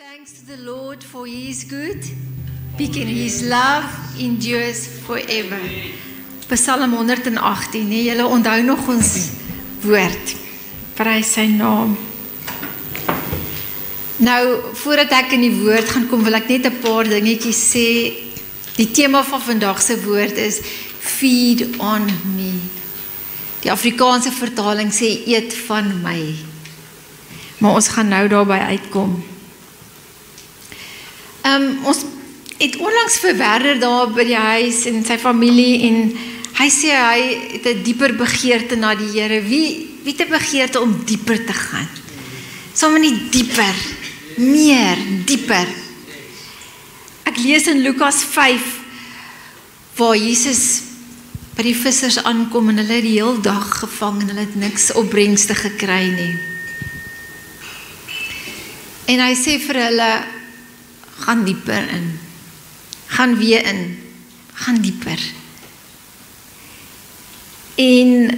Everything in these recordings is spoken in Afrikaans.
thanks to the Lord for He is good, because His love endures forever. Psalm 118, nee, julle onthou nog ons woord. Prys sy naam. Nou, voordat ek in die woord gaan kom, wil ek net 'n paar dingetjies sê. Die tema van vandag se woord is Feed on me. Die Afrikaanse vertaling sê eet van my. Maar ons gaan nou daarby uitkom. Ons het onlangs vir Werner daar by die huis en sy familie en hy sê hy het 'n dieper begeerte na die Here. Wie het 'n begeerte om dieper te gaan? Sommige nie dieper, meer, dieper. Ek lees in Lukas 5 waar Jesus by die vissers aankom en hulle het die hele dag gevang en hulle het niks opbrengste gekry nie. En hy sê vir hulle, gaan dieper in. Gaan weer in. Gaan dieper. En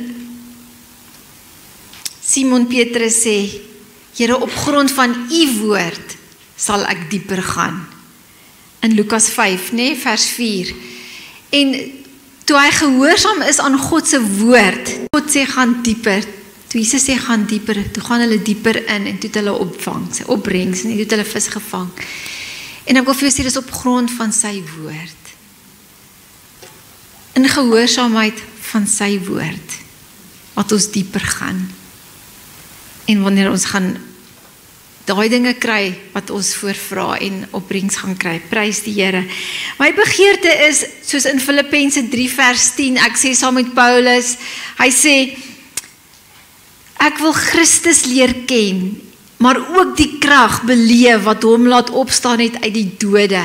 Simon Petrus sê, Here, op grond van U woord sal ek dieper gaan. In Lukas 5, nee, vers 4. En toe hy gehoorsaam is aan God se woord, God sê gaan dieper. Toe Jesus sê gaan dieper, toe gaan hulle dieper in en toe het hulle opbrengs en toe het hulle vis gevang. En ek wil vir jou sê, dis op grond van sy woord. In gehoorsaamheid van sy woord, wat ons dieper gaan. En wanneer ons gaan daai dinge kry, wat ons voorvra en opbrengs gaan kry, prys die Here. My begeerte is, soos in Filippense 3 vers 10, ek sê saam met Paulus, hy sê, ek wil Christus leer ken, maar ook die krag beleef wat hom laat opstaan het uit die dode.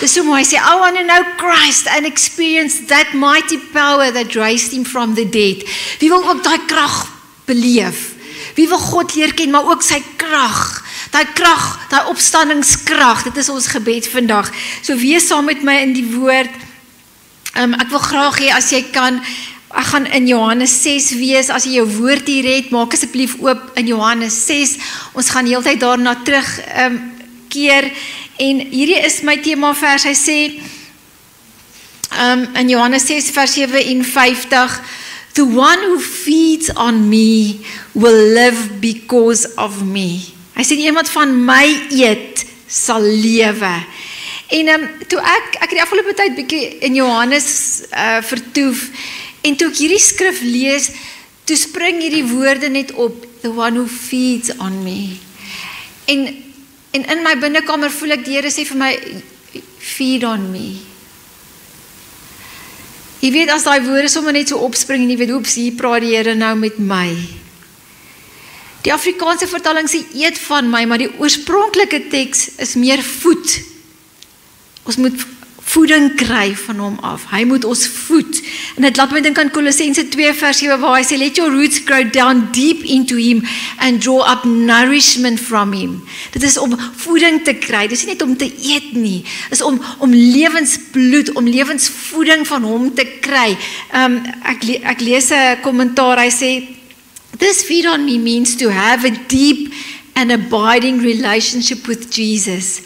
Dis so mooi, hy sê, I want to know Christ and experience that mighty power that raised him from the dead. Wie wil ook daai krag beleef? Wie wil God leer ken, maar ook sy krag? Daai krag, daai opstandingskrag, dit is ons gebed vandag. So wees saam met my in die woord. Ek wil graag hê as jy kan, ek gaan in Johannes 6 wees, as jy jou woord hier het, maak asseblief oop in Johannes 6, ons gaan heeltyd daarna terug keer, en hierdie is my thema vers, hy sê, in Johannes 6 vers 57, the one who feeds on me will live because of me. Hy sê, iemand van my eet, sal lewe. En toe ek het die afgelope tyd bietjie in Johannes vertoef, en toe ek hierdie skrif lees, toe spring hierdie woorde net op, the one who feeds on me. En in my binnekamer voel ek die Here sê vir my, feed on me. Jy weet, as daai woorde sommer net so opspring, en jy weet, oeps, hier praat die Here nou met my. Die Afrikaanse vertaling sê, eet van my, maar die oorspronklike teks is meer voed. Ons moet voeding kry van hom af. Hy moet ons voed. En dit laat my dink aan Kolossense 2 vers 7 waar hy sê, let your roots grow down deep into him and draw up nourishment from him. Dit is om voeding te kry. Dit is nie net om te eet nie. Dit is om lewensbloed, om lewensvoeding van hom te kry. Ek lees 'n kommentaar, hy sê, this feed on me means to have a deep and abiding relationship with Jesus,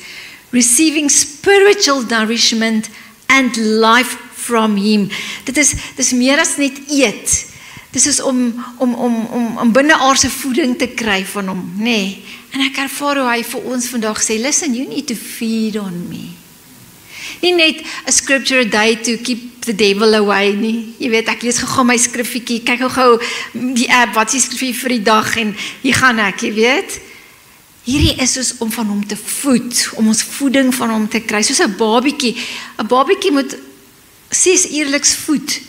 receiving spiritual nourishment and life from him. Dit is meer as net eet. Dit is om binneaardse voeding te kry van hom, nê? En ek ervaar hoe hy vir ons vandag sê, listen, you need to feed on me. Nie net a scripture a day to keep the devil away nie. Jy weet, ek lees gou my skriffietjie, kyk gou die app, wat is die skriffietjie vir die dag, en hier gaan ek, jy weet. Hierdie is soos om van hom te voed, om ons voeding van hom te kry, soos 'n babietjie. 'n Babietjie moet 6 uurliks voed,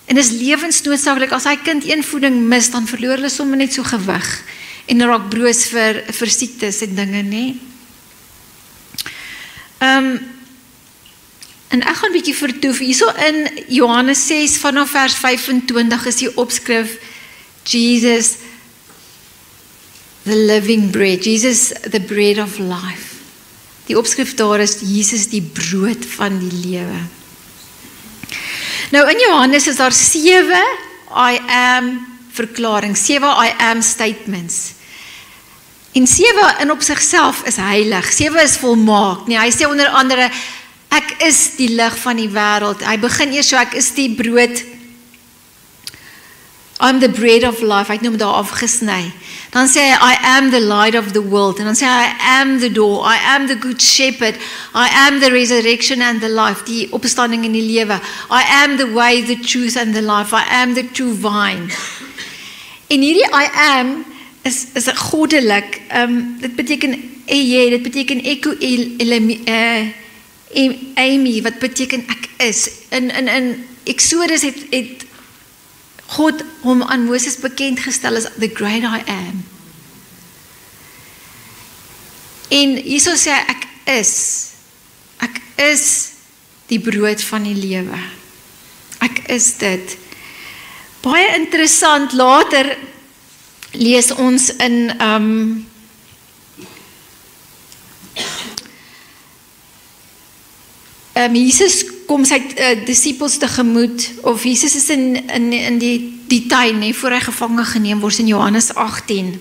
en is lewensnoodsaaklik, as hy kind een voeding mis, dan verloor hulle sommer net so gewig, en raak broos vir siektes en dinge, nê? En ek gaan bietjie vertoef, hierso in Johannes 6, vanaf vers 25 is die opskrif, Jesus, the living bread, Jesus, the bread of life. Die opskrif daar is, Jesus, die brood van die lewe. Nou in Johannes is daar 7 I am verklaring, 7 I am statements. En 7 in op sigself is heilig. 7 is volmaak. Nee, hy sê onder andere, ek is die lig van die wêreld. Hy begin eers so, ek is die brood. I'm the bread of life. Hy het noem daar afgesny. Dan sê hy, I am the light of the world. En dan sê hy, I am the door. I am the good shepherd. I am the resurrection and the life. Die opstanding in die lewe. I am the way, the truth and the life. I am the true vine. En hierdie I am is goddelik. Dit beteken dit beteken eko Amy, wat beteken ek is. In Exodus het God hom aan Moses bekend gestel as the great I am. En Jesus sê ek is die brood van die lewe. Ek is dit. Baie interessant, later lees ons in Jesus kom sy disippels tegemoet, of Jesus is in die tuin, voor hy gevange geneem word in Johannes 18.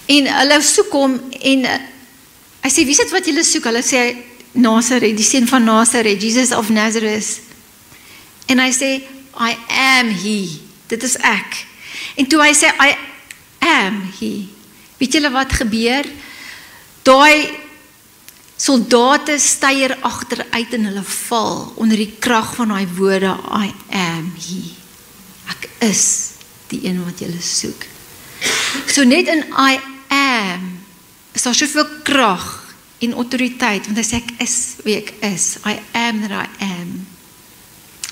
En hulle soek hom, en hy sê, wie is dit wat julle soek? Hulle sê, Nazareth, die seun van Nazareth, Jesus of Nazareth. En hy sê, I am he, dit is ek. En toe hy sê, I am he, weet julle wat gebeur? Daai soldate styer agteruit en hulle val onder die krag van daai woorde, I am he. Ek is die een wat julle soek. So net in I am is daar soveel krag en autoriteit, want hy sê ek is wie ek is. I am that I am.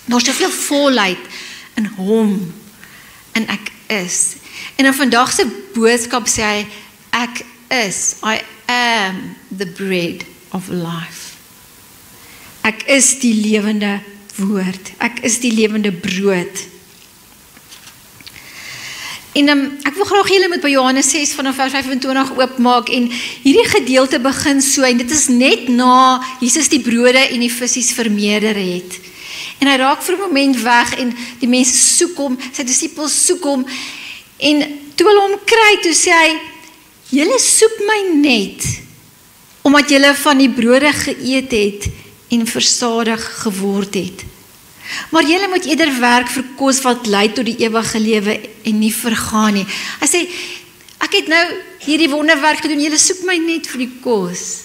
Daar is soveel volheid in hom en ek is. En in vandag se boodskap sê hy, ek is, I am the bread of life. Ek is die lewende woord. Ek is die lewende brood. En ek wil graag julle met by Johannes 6 vanaf vers 25 oopmaak, en hierdie gedeelte begin so, en dit is net na Jesus die brode en die visies vermeerder het. En hy raak vir 'n moment weg, en die mense soek hom, sy disippels soek hom, en toe hulle hom kry, toe sê hy, julle soek my net, omdat julle van die brode geëet het, en versadig geword het. Maar julle moet eerder werk vir kos wat lei tot die ewige lewe en nie vergaan nie. Hy sê, ek het nou hierdie wonderwerk gedoen, julle soek my net vir die kos.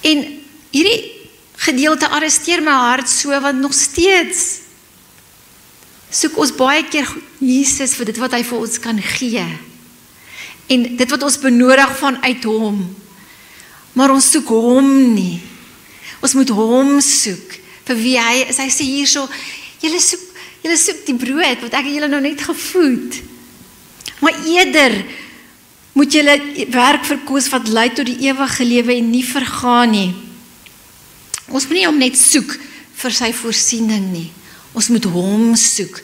En hierdie gedeelte arresteer my hart so, want nog steeds soek ons baie keer Jesus vir dit wat hy vir ons kan gee. En dit wat ons benodig vanuit hom. Maar ons soek hom nie. Ons moet hom soek. Vir wie hy is. Hy sê hierso, julle soek die brood, wat ek julle nou net gevoed. Maar eerder moet julle werk vir kos wat lei tot die ewige lewe en nie vergaan nie. Ons moet nie hom net soek vir sy voorsiening nie. Ons moet hom soek.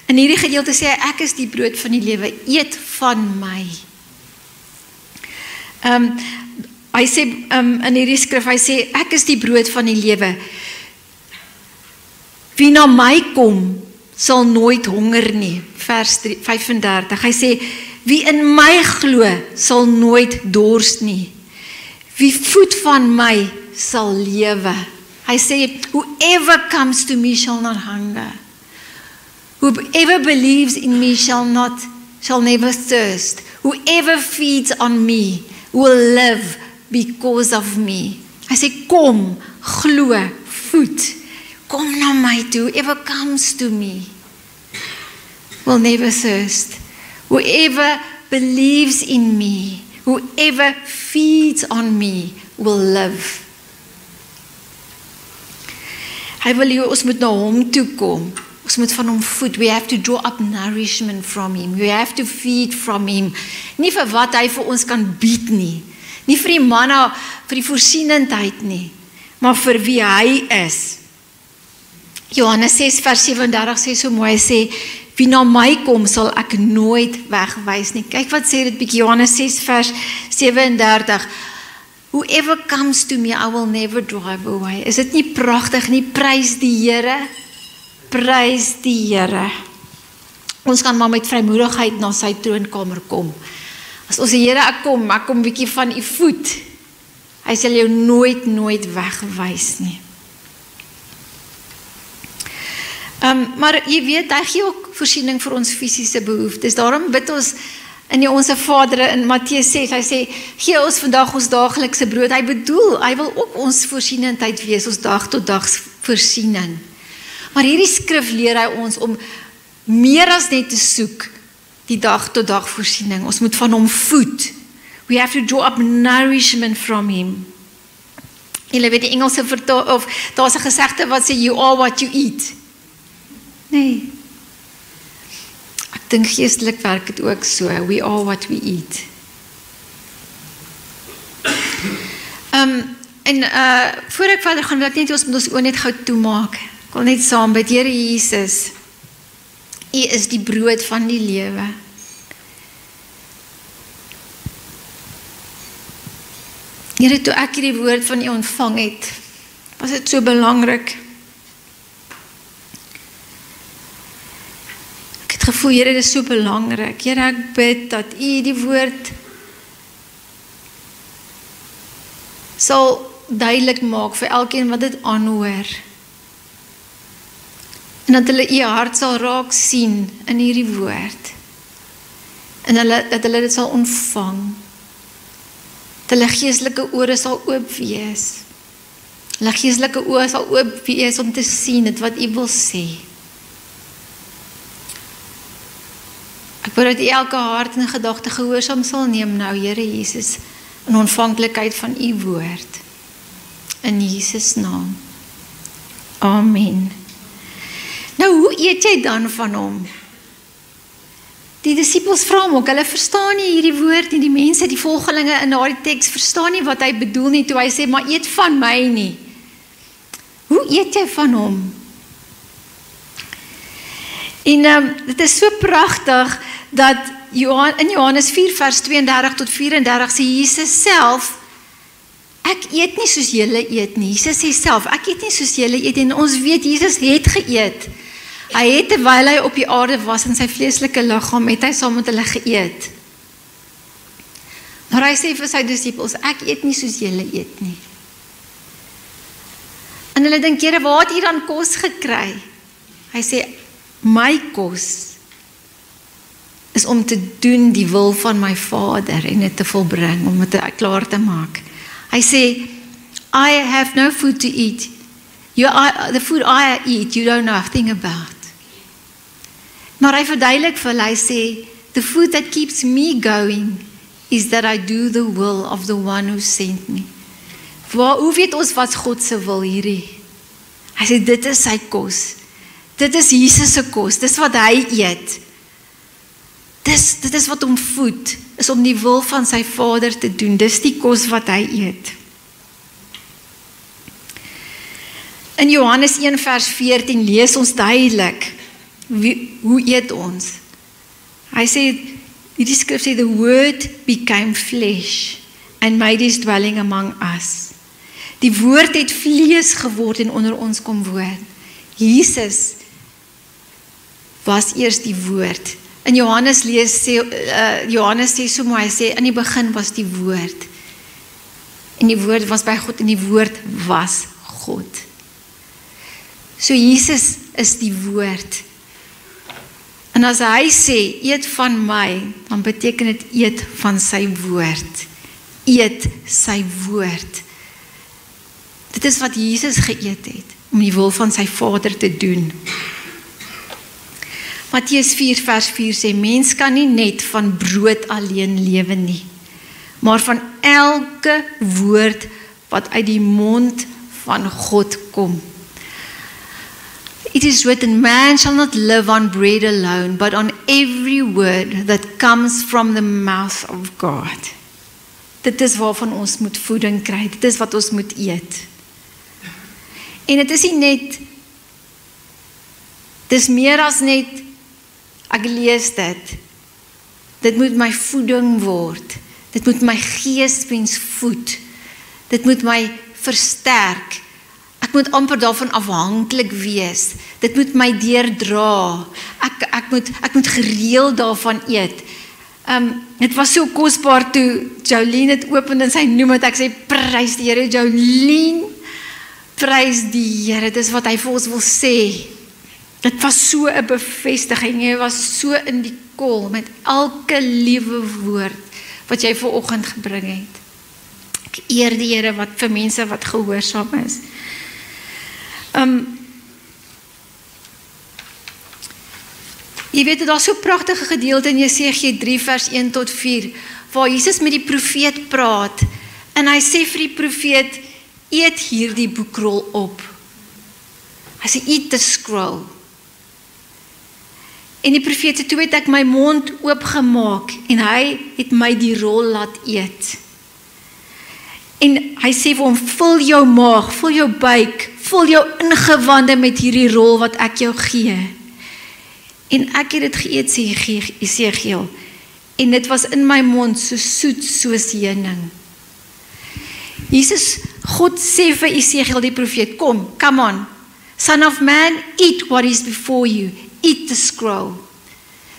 In hierdie gedeelte sê hy, ek is die brood van die lewe, eet van my. Hy sê in hierdie skrif, hy sê, ek is die brood van die lewe. Wie na my kom, sal nooit honger nie. Vers 35, hy sê, wie in my glo, sal nooit dors nie. Wie voed van my, sal lewe. Hy sê, whoever comes to me shall not hunger. Whoever believes in me shall never thirst. Whoever feeds on me will live because of me. Hy sê, kom, glo, voed. Kom na my toe. Whoever comes to me will never thirst. Whoever believes in me, whoever feeds on me will live. Hy wil hê ons moet na hom toe kom. Ons moet van hom voed. We have to draw up nourishment from him. We have to feed from him. Nie vir wat hy vir ons kan bied nie. Nie vir die manna, vir die voorsienendheid nie. Maar vir wie hy is. Johannes 6 vers 37 sê so mooi, hy sê, wie na my kom, sal ek nooit wegwys nie. Kyk wat sê dit bietjie, Johannes 6 vers 37, whoever comes to me, I will never drive away. Is dit nie pragtig nie? Prys die Here. Prys die Here. Ons kan maar met vrymoedigheid na sy troonkamer kom. As ons sê, Here, ek kom bietjie van u voet. Hy sal jou nooit wegwys nie. Maar jy weet, hy gee ook voorsiening vir ons fisiese behoeftes. Daarom bid ons in onze Vader in Matteus 6, hy sê, gee ons vandag ons daaglikse brood. Hy bedoel, hy wil ook ons voorsienendheid wees, ons dag tot dag voorsiening. Maar hierdie skrif leer hy ons om meer as net te soek, die dag tot dag voorsiening. Ons moet van hom voed. We have to draw up nourishment from him. Julle weet die Engelse vertaal, of daar's 'n gesegde wat sê, you are what you eat. Nee. Ek dink geestelik werk dit ook so. We are what we eat. Voor ek verder gaan, wil ek net ons met ons oë net gou toemaak. Ek wil net saam bid. Here Jesus, U is die brood van die lewe. Here, toe ek hierdie woord van U ontvang het, was dit so belangrik. Gevoel, Here, dit is so belangrik. Here, ek bid dat U die woord sal duidelik maak vir elkeen wat dit aanhoor. En dat hulle U hart sal raak sien in hierdie woord. En dat hulle dit sal ontvang. Dat hulle geestelike ore sal oop wees. Hulle geestelike oë sal oop wees om te sien dit wat U wil sê. Ek wil dat U elke hart en gedagte gehoorsaam sal neem nou, Here Jesus, in ontvanklikheid van U woord. In Jesus naam. Amen. Nou, hoe eet jy dan van hom? Die disippels vra hom ook, hulle verstaan nie hierdie woord nie, die mense, die volgelinge in daardie teks verstaan nie wat hy bedoel nie, toe hy sê, maar eet van my nie. Hoe eet jy van hom? En dit is so pragtig, dat in Johannes 4 vers 32 tot 34 sê Jesus self, ek eet nie soos julle eet nie. Jesus sê self, ek eet nie soos julle eet nie. En ons weet, Jesus het geëet. Hy het terwyl hy op die aarde was in sy vleeslike liggaam, het hy saam met hulle geëet. Maar hy sê vir sy disippels, ek eet nie soos julle eet nie. En hulle dink, Here, waar het U dan kos gekry? Hy sê, my kos is om te doen die wil van my Vader en dit te volbring, om dit klaar te maak. Hy sê, I have no food to eat. The food I eat, you don't know nothing about. Maar hy verduidelik vir hulle, hy sê, the food that keeps me going is that I do the will of the one who sent me. Hoe weet ons wat God se wil hierdie? Hy sê, dit is sy kos. Dit is Jesus se kos, dis wat hy eet. Dit is wat hom voed, is om die wil van sy Vader te doen. Dis die kos wat hy eet. In Johannes 1 vers 14 lees ons duidelik, hoe eet ons? Hy sê, die skrif sê, the word became flesh and made his dwelling among us. Die woord het vlees geword en onder ons kom woon. Jesus was eers die woord. In Johannes sê so mooi, hy sê, in die begin was die woord. En die woord was by God en die woord was God. So Jesus is die woord. En as hy sê, eet van my, dan beteken dit eet van sy woord. Eet sy woord. Dit is wat Jesus geëet het, om die wil van sy Vader te doen. Matteus 4 vers 4 sê, mens kan nie net van brood alleen lewe nie, maar van elke woord wat uit die mond van God kom. It is written, man shall not live on bread alone, but on every word that comes from the mouth of God. Dit is waarvan ons moet voeding kry, dit is wat ons moet eet. En dit is nie net, dit is meer as net, ek lees dit, dit moet my voeding word, dit moet my geeswens voed, dit moet my versterk, ek moet amper daarvan afhanklik wees. Dit moet my deurdra. Ek moet gereeld daarvan eet. Het was so kosbaar toe Jolene het open en sy noem het, ek sê, prys die Here, Jolene, prys die Here, dis wat hy vir ons wil sê. Dit was so 'n bevestiging, jy was so in die kol met elke liewe woord wat jy vanoggend gebring het. Ek eer die Here wat vir mense wat gehoorsaam is. Jy weet, daar is so 'n pragtige gedeelte in Jesaja 3 vers 1 tot 4, waar Jesus met die profeet praat, en hy sê vir die profeet, eet hierdie boekrol op. Hy sê, eat the scroll. En die profeet sê, toe het ek my mond oopgemaak, en hy het my die rol laat eet. En hy sê vir hom, vul jou maag, vul jou buik, vul jou ingewande met hierdie rol wat ek jou gee. En ek het dit geëet, sê Esegiel, en dit was in my mond so soet soos heuning. God sê vir Esegiel die profeet, come on, son of man, eat what is before you, eat the scroll.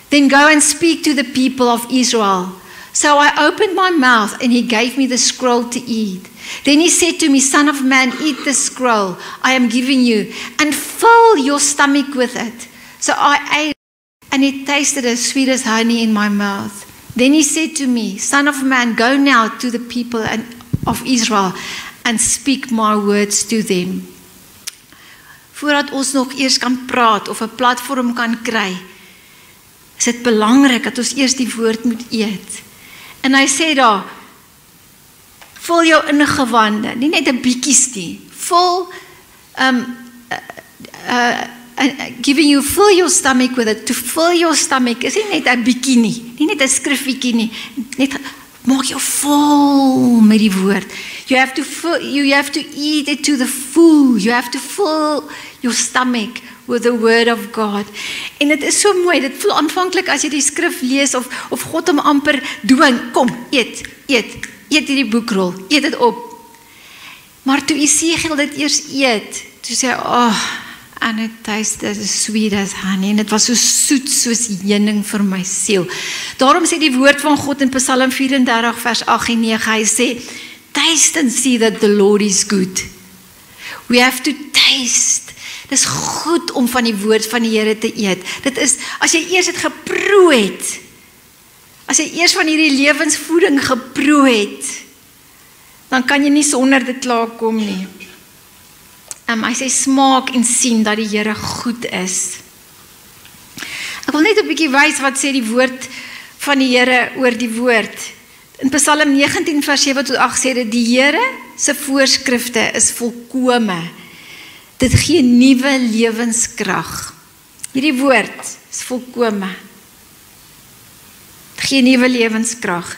Then go and speak to the people of Israel. So I opened my mouth, and he gave me the scroll to eat. Then he said to me, son of man, eat the scroll I am giving you, and fill your stomach with it. So I ate, and it tasted as sweet as honey in my mouth. Then he said to me, son of man, go now to the people of Israel, and speak my words to them. Voordat ons nog eers kan praat, of 'n platform kan kry, is dit belangrik dat ons eers die woord moet eet. En hy sê daar, vul jou ingewande, nie net 'n bietjies nie, vul, giving you, fill your stomach with it. To fill your stomach is nie net 'n bietjie nie net 'n skriffietjie nie, net maak jou vol met die woord. You have to eat it to the full. You have to fill your stomach with the word of God. En dit is so mooi, dit voel aanvanklik as jy die skrif lees, of God hom amper dwing, kom, eet hierdie boekrol, eet dit op. Maar toe Esegiel dit eers eet, toe sê hy, and it tasted as sweet as honey, en dit was so soet soos heuning vir my siel. Daarom sê die woord van God in Psalm 34 vers 8 en 9, hy sê, taste and see that the Lord is good. We have to taste. Dit is goed om van die woord van die Here te eet. Dit is, as jy eers het geproe het, as jy eers van hierdie lewensvoeding geproe het, dan kan jy nie sonder dit klaarkom nie. Hy sê, smaak en sien dat die Here goed is. Ek wil net 'n bietjie wys wat sê die woord van die Here oor die woord. In Psalm 19 vers 7 tot 8 sê dit, die Here se voorskrifte is volkome. Dit gee nuwe lewenskrag. Hierdie woord is volkome. Dit gee nuwe lewenskrag.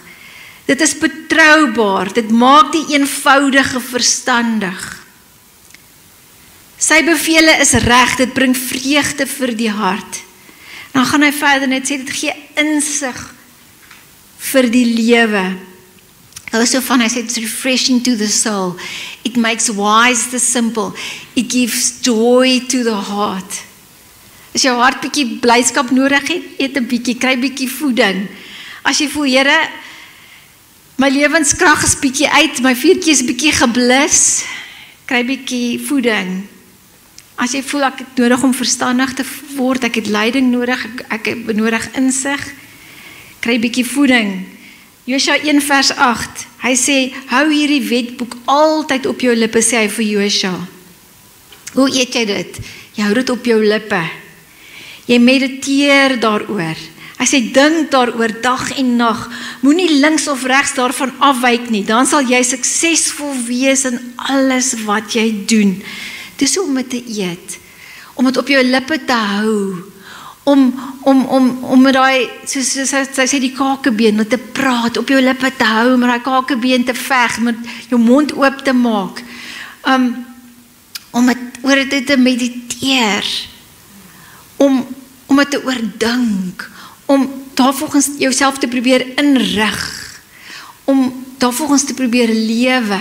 Dit is betroubaar. Dit maak die eenvoudige verstandig. Sy bevele is reg, dit bring vreugde vir die hart. Dan gaan hy verder net sê, dit gee insig vir die lewe. Also van, hy sê, it's refreshing to the soul. It makes wise the simple. It gives joy to the heart. As jou hart bietjie blydskap nodig het, eet 'n bietjie, kry bietjie voeding. As jy voel, Here, my lewenskrag is bietjie uit, my vuurtjie is bietjie geblus, kry bietjie voeding. As jy voel, ek het nodig om verstandig te word, ek het leiding nodig, ek het benodig insig, kry bietjie voeding. Josua 1 vers 8, hy sê, hou hierdie wetboek altyd op jou lippe, sê hy vir Josua. Hoe eet jy dit? Jy hou dit op jou lippe. Jy mediteer daaroor. Hy sê, dink daaroor dag en nag, moenie links of regs daarvan afwyk nie, dan sal jy suksesvol wees in alles wat jy doen. Dis om dit te eet, om dit op jou lippe te hou, om met daai, soos sy sê die kakebeen, met te praat, op jou lippe te hou, met daai kakebeen te veg, met jou mond oop te maak, om het oor dit te mediteer, om dit te oordink, om daarvolgens jouself te probeer inrig, om daarvolgens te probeer lewe,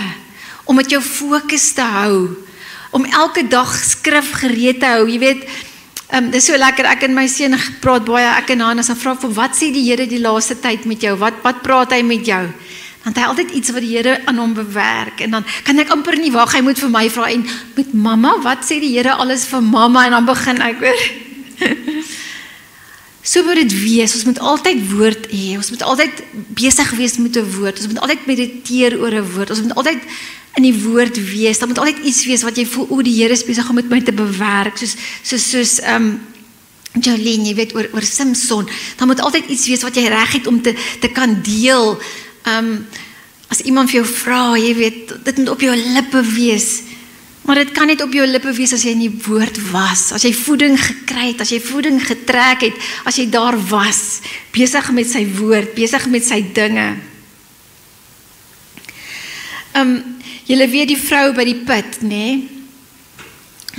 om met jou fokus te hou. om elke dag skrif gereed te hou. Jy weet, dis so lekker, ek en my seun praat baie, ek en Hannes, dan vra ek vir wat sê die Here die laaste tyd met jou? Wat praat hy met jou? Dan het hy altyd iets wat die Here aan hom bewerk, en dan kan ek amper nie wag, hy moet vir my vra, en met mamma, wat sê die Here alles vir mamma, en dan begin ek weer. So moet dit wees, ons moet altyd woord hê, ons moet altyd besig wees met 'n woord, ons moet altyd mediteer oor 'n woord, ons moet altyd in die woord wees, daar moet altyd iets wees wat jy voel, o, die Here is besig om met my te bewerk, soos Jolene, jy weet, oor Samson, daar moet altyd iets wees wat jy reg het om te kan deel, as iemand vir jou vra, jy weet, dit moet op jou lippe wees, maar dit kan net op jou lippe wees as jy in die woord was, as jy voeding gekry het, as jy voeding getrek het, as jy daar was, besig met sy woord, besig met sy dinge. Julle weet die vrou by die put, nê?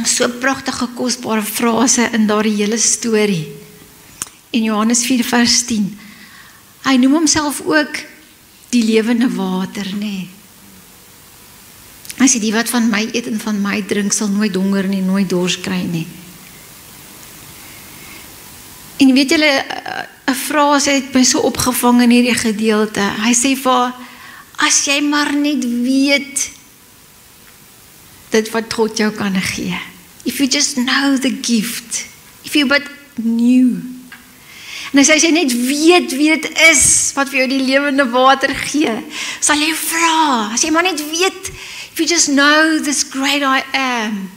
So pragtige, kosbare frase in daardie hele storie. In Johannes 4 vers 10. Hy noem homself ook die lewende water, nê? Hy sê, die wat van my eet en van my drink, sal nooit honger nie, nooit dors kry nie. En weet julle, 'n frase het my so opgevang in hierdie gedeelte. Hy sê vir haar, as jy maar net weet, dit wat God jou kan gee. If you just know the gift, if you but knew. En hy sê, as jy net weet wie dit is, wat vir jou die lewende water gee, sal jy vra, as jy maar net weet, if you just know this great I am,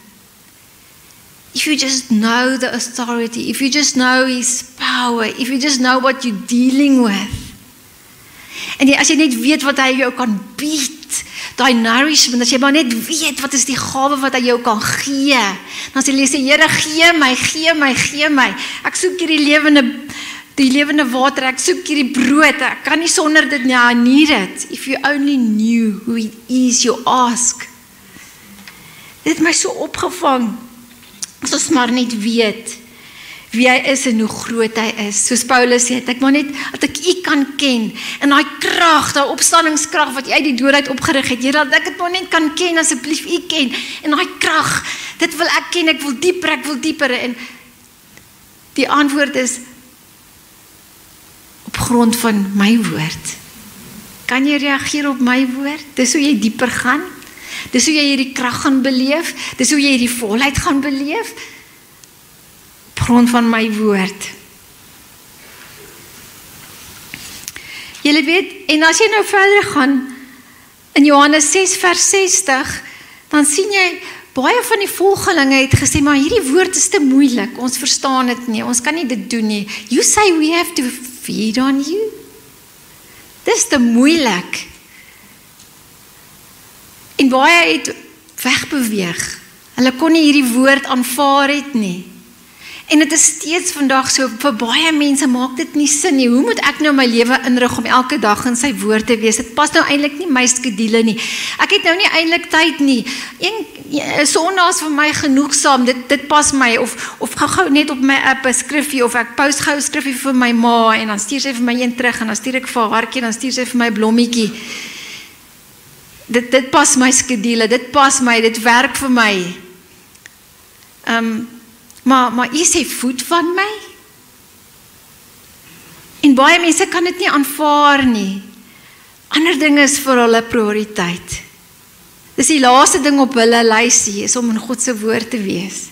if you just know the authority, if you just know His power, if you just know what you're dealing with, en as jy net weet wat hy jou kan bied, daai nourishment, as jy maar net weet wat is die gawe wat hy jou kan gee, dan sê jy, Here, gee my, ek soek die lewende water, ek soek hierdie brood, ek kan nie sonder dit nie, I need it. If you only knew who it is you ask. Dit het my so opgevang, as ons maar net weet wie hy is en hoe groot hy is. Soos Paulus sê, ek maar net, dat ek U kan ken, en daai krag, daai opstandingskrag wat U uit die dood uit opgerig het, Here, dat ek dit maar net kan ken, asseblief U ken, en daai krag, dit wil ek ken, ek wil dieper, en die antwoord is, op grond van my woord. Kan jy reageer op my woord? Dis hoe jy dieper gaan, dis hoe jy hierdie krag gaan beleef, dis hoe jy hierdie volheid gaan beleef, op grond van my woord. Julle weet, en as jy nou verder gaan, in Johannes 6 vers 60, dan sien jy, baie van die volgelinge het gesê, maar hierdie woord is te moeilik, ons verstaan dit nie, ons kan nie dit doen nie. You say we have to feed on you? Dis te moeilik. En baie het wegbeweeg. Hulle kon nie hierdie woord aanvaar het nie. En dit is steeds vandag so, vir baie mense maak dit nie sin nie. Hoe moet ek nou my lewe inrig om elke dag in sy woord te wees? Dit pas nou eintlik nie my skedule nie. Ek het nou nie eintlik tyd nie. Een Sondags vir my genoegsaam, dit pas my, of gou net op my app 'n skriffie, of ek post gou 'n skriffie vir my ma, en dan stuur sy vir my een terug, en dan stuur ek vir haar hartjie, en dan stuur sy vir my blommetjie. Dit pas my skedule, dit pas my, dit werk vir my. Maar U sê voed van my? En baie mense kan dit nie aanvaar nie. Ander dinge is vir hulle prioriteit. Dis die laaste ding op hulle lysie, is om in God se woord te wees.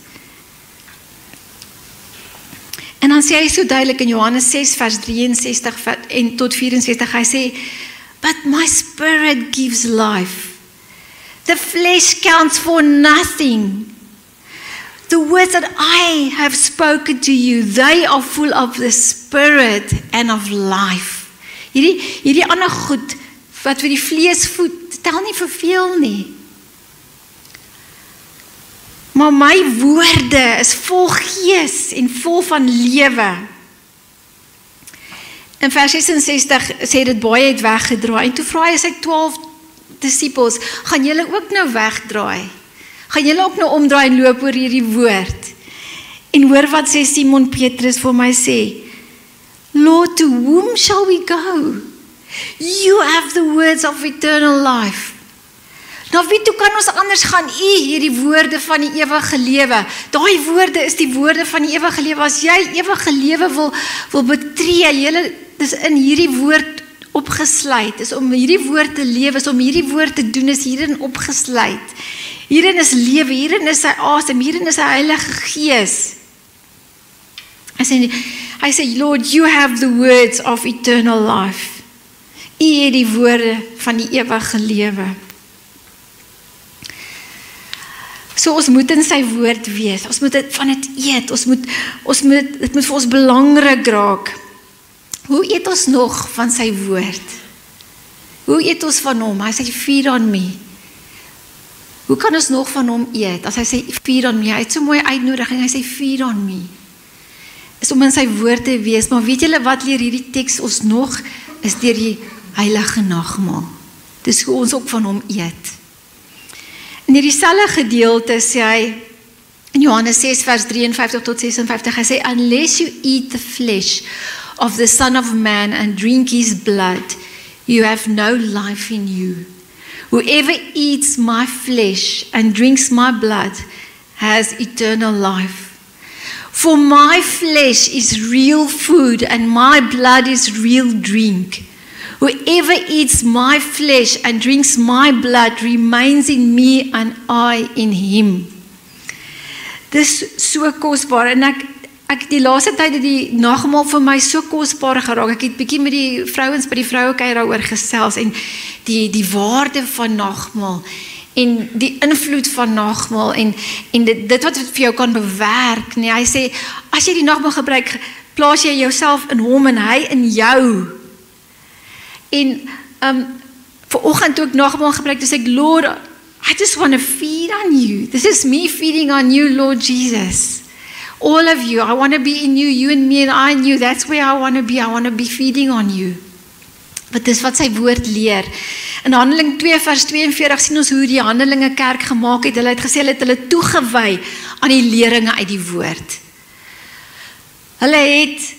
En dan sê hy so duidelik in Johannes 6 vers 63 en tot 64, hy sê, but my spirit gives life. The flesh counts for nothing. The words that I have spoken to you, they are full of the Spirit and of life. Hierdie ander goed, wat vir die vlees voed, tel nie verveel nie. Maar my woorde is vol gees en vol van lewe. In vers 66 sê dit baie het weggedraai, en toe vra hy sy 12 disippels, gaan julle ook nou wegdraai? Gaan julle ook nou omdraai en loop oor hierdie woord? En hoor wat sê Simon Petrus vir my sê, Lord, to whom shall we go? You have the words of eternal life. Nou wie toe kan ons anders gaan? Hierdie woorde van die ewige lewe. Daai woorde is die woorde van die ewige lewe. As jy ewige lewe wil betree, dis in hierdie woord opgesluit. Is om hierdie woord te lewe, is om hierdie woord te doen, is hierin opgesluit. Hierin is lewe, hierin is sy asem, hierin is sy Heilige Gees. Hy sê, Lord, you have the words of eternal life. U het die woorde van die ewige lewe. So ons moet in sy woord wees, ons moet van dit eet, dit moet vir ons belangrik raak. Hoe eet ons nog van sy woord? Hoe eet ons van hom? Hy sê, feed on me. Hoe kan ons nog van hom eet? As hy sê, feed on me, hy het so mooi uitnodiging, hy sê, feed on me. Is om in sy woord te wees, maar weet julle wat leer hierdie teks ons nog, is deur die heilige nagmaal. Dis hoe ons ook van hom eet. In hierdie selfde gedeelte sê hy, in Johannes 6 vers 53 tot 56, hy sê, unless you eat the flesh of the Son of Man and drink his blood, you have no life in you. Whoever eats my flesh and drinks my blood has eternal life. For my flesh is real food and my blood is real drink. Whoever eats my flesh and drinks my blood remains in me and I in him. Dis so kosbaar en ek die laaste tyd het die nagmaal vir my so kosbaar geraak. Ek het bietjie met die vrouens by die vrouekuier daaroor gesels en die waarde van nagmaal en die invloed van nagmaal en dit wat vir jou kan bewerk. Nee, hy sê as jy die nagmaal gebruik, plaas jy jouself in hom en hy in jou. En vanoggend toe ek nagmaal gebruik, dis ek, Lord, I just want to feed on you. This is me feeding on you, Lord Jesus. All of you, I want to be in you, you in me and I in you. That's where I want to be. I want to be feeding on you. Want dis wat sy woord leer. In Handeling 2 vers 42 sien ons hoe die Handelinge kerk gemaak het. Hulle het gesê, hulle het hulle toegewy aan die leringe uit die woord. Hulle het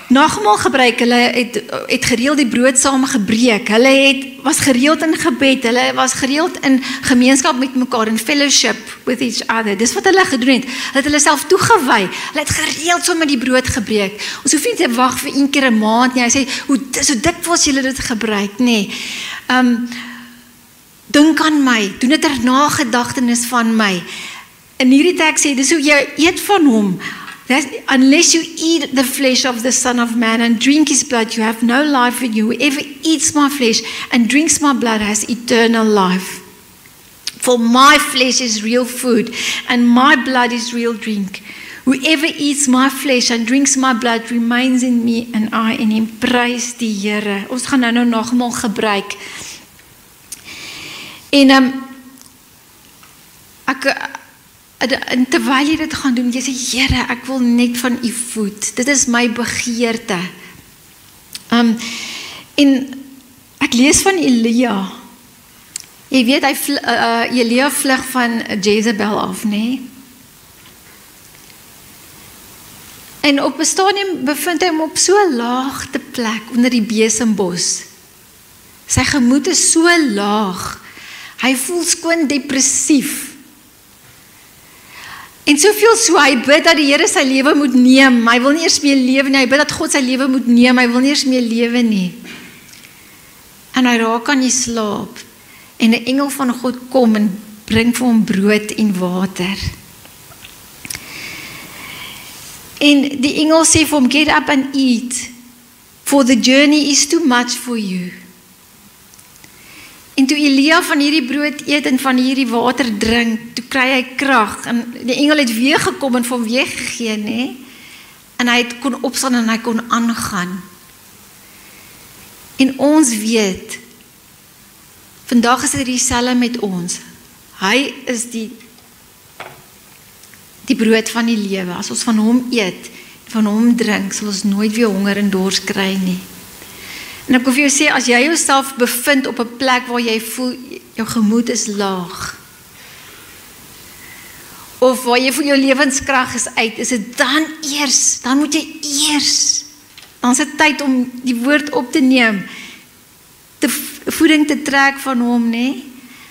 nagmaal gebruik, hulle het gereeld die brood saam gebreek, hulle was gereeld in gebed, hulle was gereeld in gemeenskap met mekaar, in fellowship with each other. Dis wat hulle gedoen het. Hulle het hulle self toegewy. Hulle het gereeld so met die brood gebreek. Ons hoef nie te wag vir een keer 'n maand nie. Hy sê, so dikwels julle dit gebruik, nee. Dink aan my, doen dit ter nagedagtenis van my. In hierdie teks sê, dis hoe jy eet van hom. Unless you eat the flesh of the Son of Man and drink his blood, you have no life in you. Whoever eats my flesh and drinks my blood has eternal life. For my flesh is real food and my blood is real drink. Whoever eats my flesh and drinks my blood remains in me and I in him. Prys die Here. Ons gaan nou nagmaal gebruik. En terwyl jy dit gaan doen, jy sê, Here, ek wil net van u voed. Dit is my begeerte. En ek lees van Elia. Jy weet, Elia vlug van Jezebel af, nee? En op 'n stadium bevind hy hom op so 'n laagte plek onder die besembos. Sy gemoed is so laag. Hy voel skoon depressief. En soveel so, hy bid dat die Here sy lewe moet neem. Hy wil nie eers meer lewe nie. Hy bid dat God sy lewe moet neem. Hy wil nie eers meer lewe nie. En hy raak aan die slaap. En 'n engel van God kom en bring vir hom brood en water. En die engel sê vir hom, get up and eat, for the journey is too much for you. En toe Elia van hierdie brood eet en van hierdie water drink, toe kry hy krag. En die engel het weer gekom en vir hom weer gegee, nee? En hy kon opstaan en hy kon aangaan. En ons weet, vandag is dit dieselfde met ons. Hy is die brood van die lewe. As ons van hom eet, van hom drink, sal ons nooit weer honger en dors kry nie. En ek wil vir jou sê, as jy jouself bevind op 'n plek waar jy voel, jou gemoed is laag, of waar jy voel jou lewenskrag is uit, is dit dan moet jy eers, dan is dit tyd om die woord op te neem, voeding te trek van hom, nee?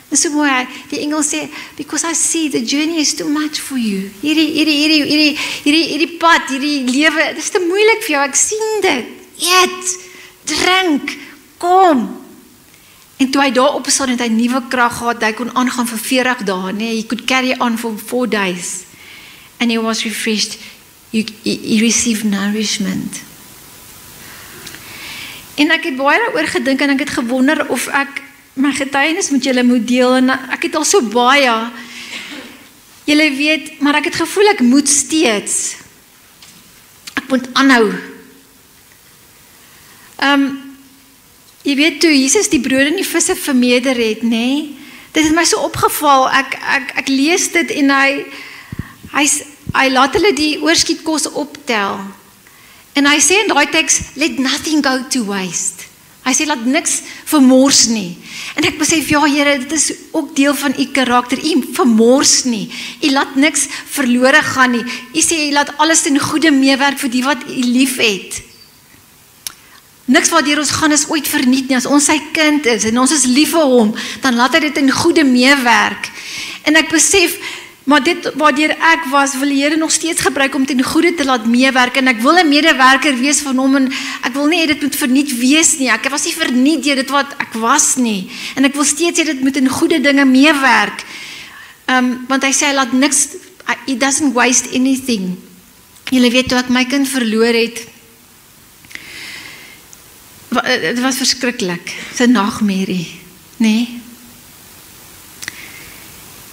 Dis so mooi, die engel sê, because I see the journey is too much for you. Hierdie pad, hierdie lewe, dis te moeilik vir jou, ek sien dit. Eet, drink, kom. En toe hy daar opstaan en hy nuwe krag gehad, hy kon aangaan vir 40 dae, nee, he could carry on for 4 days. And he was refreshed. He received nourishment. En ek het baie daaroor gedink en ek het gewonder of ek my getuienis met julle moet deel en ek het al so baie, julle weet, maar ek het gevoel ek moet steeds. Ek moet aanhou. Jy weet toe Jesus die brood en die visse vermeerder het, nê? Dit het my so opgeval. Ek lees dit en hy laat hulle die oorskietkos optel. En hy sê in daai teks, let nothing go to waste. Hy sê, laat niks vermors nie. En ek besef, ja Here, dit is ook deel van u karakter. U vermors nie. U laat niks verlore gaan nie. U sê, u laat alles ten goeie meewerk vir die wat u lief het. Niks wat deur ons gaan is ooit verniet nie. As ons sy kind is en ons is lief vir hom, dan laat hy dit in goeie meewerk. En ek besef, maar dit waardeur ek was, wil die Here nog steeds gebruik om ten goeie te laat meewerk. En ek wil 'n medewerker wees van hom en ek wil nie hê dit moet verniet wees nie. Ek was nie verniet deur dit wat ek was nie. En ek wil steeds hê dit moet in goeie dinge meewerk. Want hy sê, laat niks, he doesn't waste anything. Julle weet, toe ek my kind verloor het, dit was verskriklik, sy nagmerrie, nee.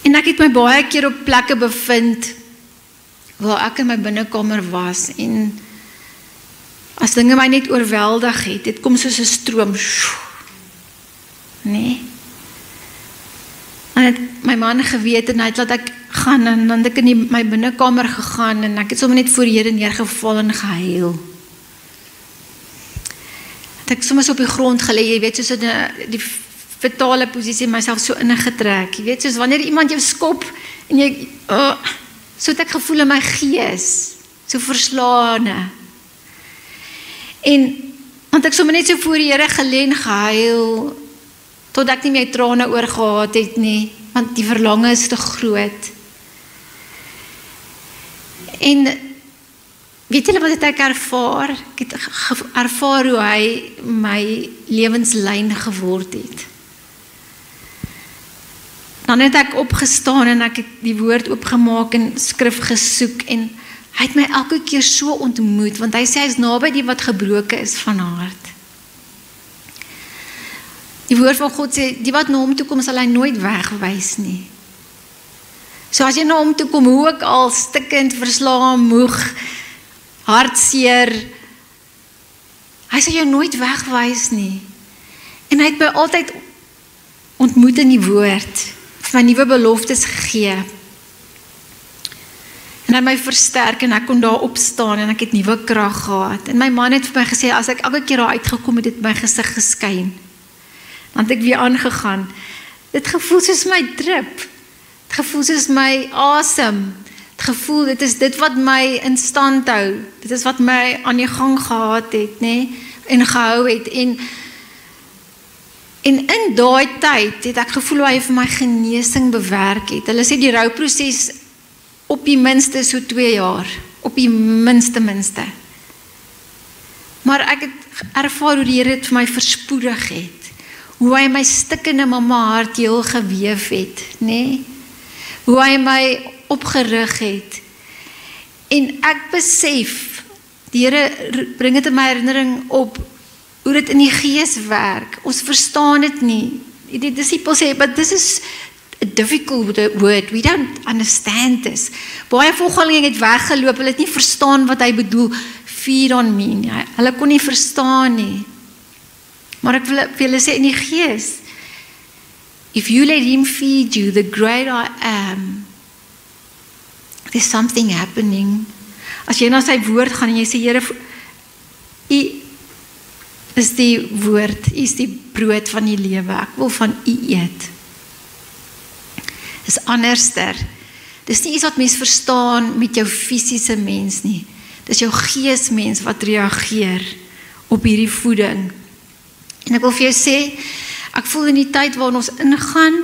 En ek het my baie keer op plekke bevind, waar ek in my binnekamer was, en as dinge my net oorweldig het, dit kom soos 'n stroom, nee. En het my man geweet, en hy het laat ek gaan, en dan het ek in my binnekamer gegaan, en ek het sommer net voor die Here neergeval en gehuil. Het ek soms op die grond gelê, jy weet, soos in die fetale posisie, myself so ingetrek, jy weet, soos wanneer iemand jou skop, en jy, so het ek gevoel in my gees, so verslaane. En, want ek sommer net so voor die Here gelê en gehuil, tot ek nie my trane oorgehad het nie, want die verlange is te groot. En, weet julle wat het ek ervaar? Ek het ervaar hoe hy my lewenslyn geword het. Dan het ek opgestaan en ek het die woord oopgemaak en skrif gesoek en hy het my elke keer so ontmoet, want hy sê hy is naby die wat gebroken is van hart. Die woord van God sê, die wat na hom toe kom, sal hy nooit wegwys nie. So as jy na hom toe kom, hoe ek al stikkend, verslaan, moeg, hartseer, hy sal jou nooit wegwys nie. En hy het my altyd ontmoet in die woord, vir my nuwe beloftes gegee. En hy my versterk en ek kon daar opstaan en ek het nuwe krag gehad. En my man het vir my gesê, as ek elke keer daar uitgekom het, het my gesig geskyn. Dan het ek weer aangegaan. Dit gevoel soos my drip. Dit gevoel soos my asem. Dit gevoel, dit is dit wat my in stand hou. Dit is wat my aan die gang gehad het, nee, en gehou het. En in daai tyd het ek gevoel hoe hy vir my genesing bewerk het. Hulle sê die rouproses op die minste so 2 jaar. Op die minste. Maar ek het ervaar hoe die Here het vir my verspoedig het. Hoe hy my stikkende mama hart heel geweef het, nee? Hoe hy my opgerig het. En ek besef, die Here bring dit in my herinnering op, hoe dit in die gees werk. Ons verstaan dit nie. Die disciples sê, but this is a difficult word. We don't understand this. Baie volgelinge het weggeloop, hulle het nie verstaan wat hy bedoel, feed on me nie. Hulle kon nie verstaan nie. Maar ek wil vir julle sê in die gees, if you let him feed you, the great I am, there's something happening. As jy na sy woord gaan en jy sê, Here, U is die woord, U is die brood van die lewe, ek wil van U eet. Dis anderster. Dis nie iets wat mens verstaan met jou fisiese mens nie. Dis jou geesmens wat reageer op hierdie voeding. En ek wil vir jou sê, ek voel in die tyd waarin ons ingaan,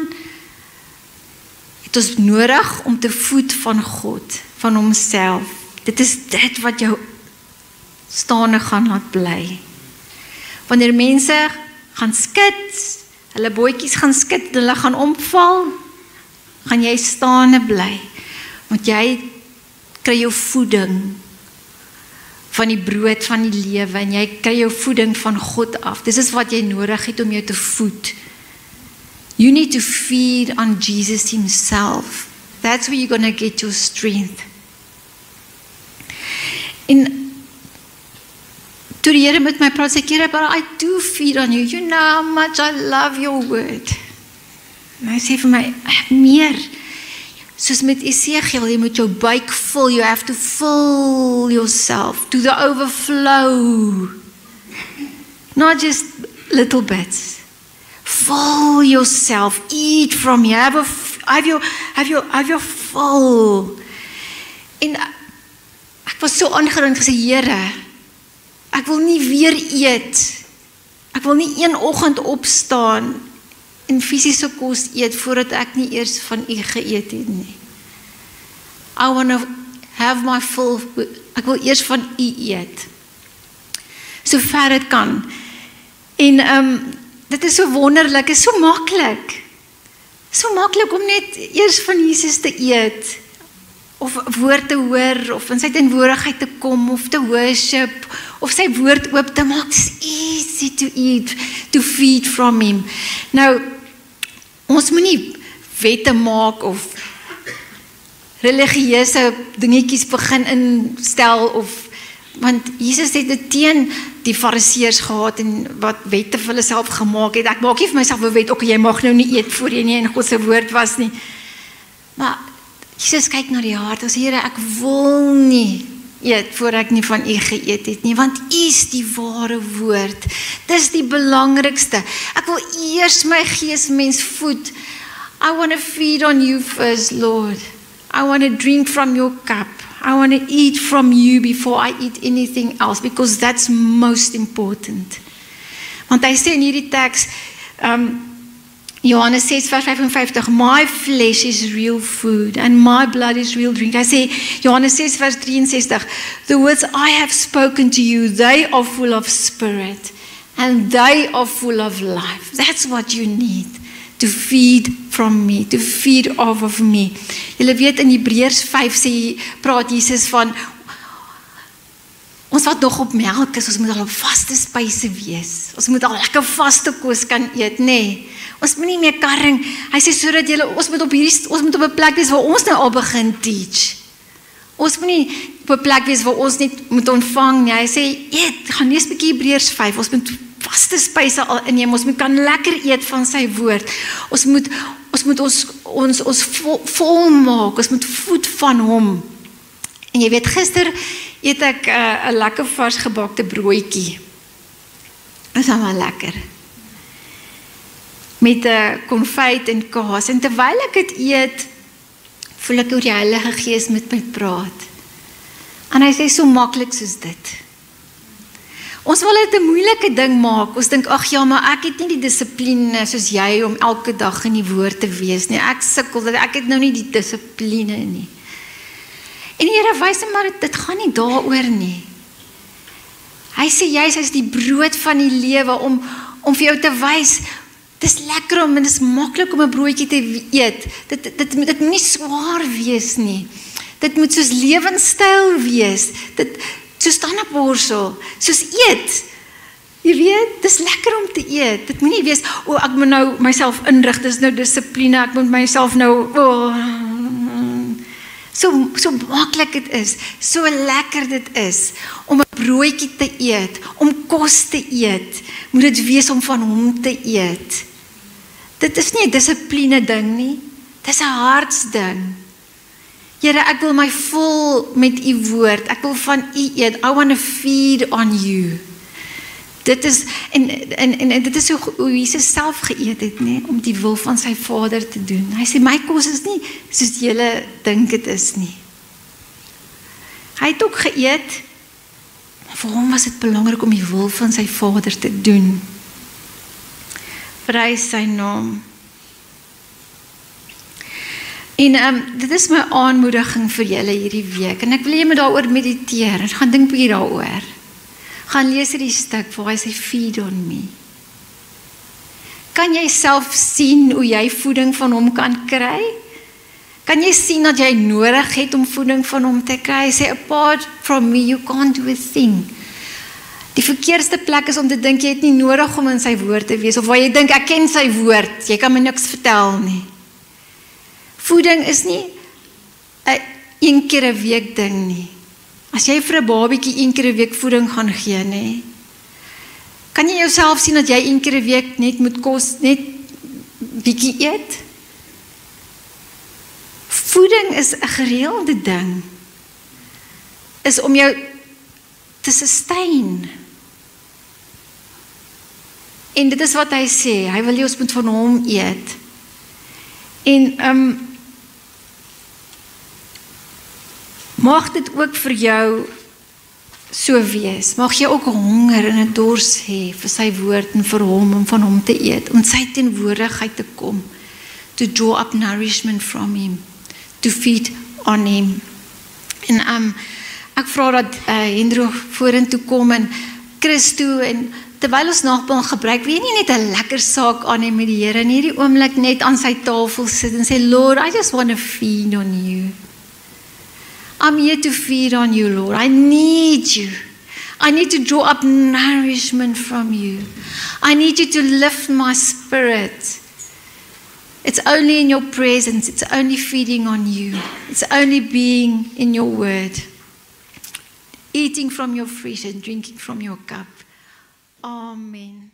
het ons nodig om te voed van God, van homself. Dit is dit wat jou staande gaan laat bly. Wanneer mense gaan skit, hulle bootjies gaan skit, hulle gaan omval, gaan jy staande bly, want jy kry jou voeding van die brood van die lewe, en jy kry jou voeding van God af. Dis is wat jy nodig het om jou te voed. You need to feed on Jesus himself. That's where you're going to get your strength. En toe die Here met my praat, sê ek, Here, but I do feed on you. You know how much I love your word. En hy sê vir my, meer. Soos met Esegiel, jy moet jou buik vul. You have to fill yourself to the overflow. Not just little bits. Fill yourself. Eat from you. Have your full. En ek was so aangedaan gesê, Here, ek wil nie weer eet. Ek wil nie een oggend opstaan en fisiese kos eet voordat ek nie eers van u geëet het nie. I want to have my full, ek wil eers van u eet. So ver het kan. En dit is so wonderlik, is so maklik. So maklik om net eers van Jesus te eet, of woord te hoor, of in sy teenwoordigheid te kom, of te worship, of sy woord oop te maak. It's easy to eat, to feed from him. Nou, ons moet nie wette maak, of religieuse dingetjies begin instel, want Jesus het dit teen die fariseërs gehad, en wat wette vir hulle self gemaak het. Ek maak nie vir myself 'n wet, jy mag nou nie eet voor jy nie in God se woord was nie. Maar Jesus kyk na die hart, en sê, Here, ek wil nie eet voor ek nie van u geëet het nie, want u is die ware woord. Dis die belangrikste. Ek wil eers my gees mens voed. I want to feed on you first, Lord. I want to drink from your cup. I want to eat from you before I eat anything else, because that's most important. Want hy sê in hierdie teks, Johannes 6 vers 55, my flesh is real food and my blood is real drink. Hy sê, Johannes 6 vers 63, the words I have spoken to you, they are full of spirit and they are full of life. That's what you need. To feed from me, to feed off of me. Julle weet in Hebreërs 5 praat Jesus van, ons wat nog op melk is, ons moet al op vaste spyse wees. Ons moet al lekker vaste kos kan eet, nee. Ons moet nie meer karring. Hy sê sodat julle, ons moet op 'n plek wees waar ons nou al begin teach. Ons moet nie op 'n plek wees waar ons net moet ontvang nie. Hy sê, gaan lees 'n bietjie Hebreërs 5. Ons moet vaste spyse al inneem, ons moet kan lekker eet van sy woord, ons moet ons vol maak, ons moet voed van hom. En jy weet, gister eet ek 'n lekker vars gebakte broodjie, is maar lekker, met konfyt en kaas, en terwyl ek dit eet, voel ek hoe die Heilige Gees met my praat, en hy sê, so maklik soos dit. Ons wil dit 'n moeilike ding maak. Ons dink, ag ja, maar ek het nie die dissipline soos jy om elke dag in die woord te wees nie. Ek sukkel, ek het nou nie die dissipline nie. En die Here wys hom, maar dit gaan nie daaroor nie. Hy sê juis, hy is die brood van die lewe, om vir jou te wys, dis lekker en dis maklik om 'n broodjie te eet. Dit moet nie swaar wees nie. Dit moet soos lewenstyl wees. Soos tandeborsel, soos eet. Jy weet, dis lekker om te eet. Dit moet nie wees, ek moet nou myself inrig, dis nou dissipline, ek moet myself nou, so maklik dit is, so lekker dit is, om 'n broodjie te eet, om kos te eet, moet dit wees om van hom te eet. Dit is nie 'n dissipline ding nie, dit is 'n hartsding. Here, ek wil my vol met u woord, ek wil van u eet, I want to feed on you. Dit is, en dit is hoe Jesus self geëet het, nee, om die wil van sy Vader te doen. Hy sê, my kos is nie soos julle dink dit is nie. Hy het ook geëet, maar vir hom was dit belangrik om die wil van sy Vader te doen. Prys sy naam. En dit is my aanmoediging vir julle hierdie week. En ek wil jy moet daaroor mediteer. En gaan dink bietjie daaroor. Gaan lees hierdie stuk waar hy sê feed on me. Kan jy self sien hoe jy voeding van hom kan kry? Kan jy sien dat jy nodig het om voeding van hom te kry? Hy sê apart from me you can't do a thing. Die verkeerdste plek is om te dink jy het nie nodig om in sy woord te wees of waar jy dink ek ken sy woord, jy kan my niks vertel nie. Voeding is nie 'n een keer 'n week ding nie. As jy vir 'n babietjie een keer 'n week voeding gaan gee, nê, kan jy jouself sien dat jy een keer 'n week net moet kos, net bietjie eet? Voeding is 'n gereelde ding. Is om jou te sustain. En dit is wat hy sê, hy wil jy ons moet van hom eet. En mag dit ook vir jou so wees. Mag jy ook honger en 'n dors hê vir sy woord en vir hom om van hom te eet, om sy teenwoordigheid te kom, to draw up nourishment from him, to feed on him. En ek vra dat Hendro vorentoe kom en Christo en terwyl ons nagmaal gebruik, wil jy nie net 'n lekker saak aan hê met die Here in hierdie oomblik net aan sy tafel sit en sê Lord, I just want to feed on you. I'm here to feed on you, Lord. I need you. I need to draw up nourishment from you. I need you to lift my spirit. It's only in your presence. It's only feeding on you. It's only being in your word. Eating from your fridge and drinking from your cup. Amen.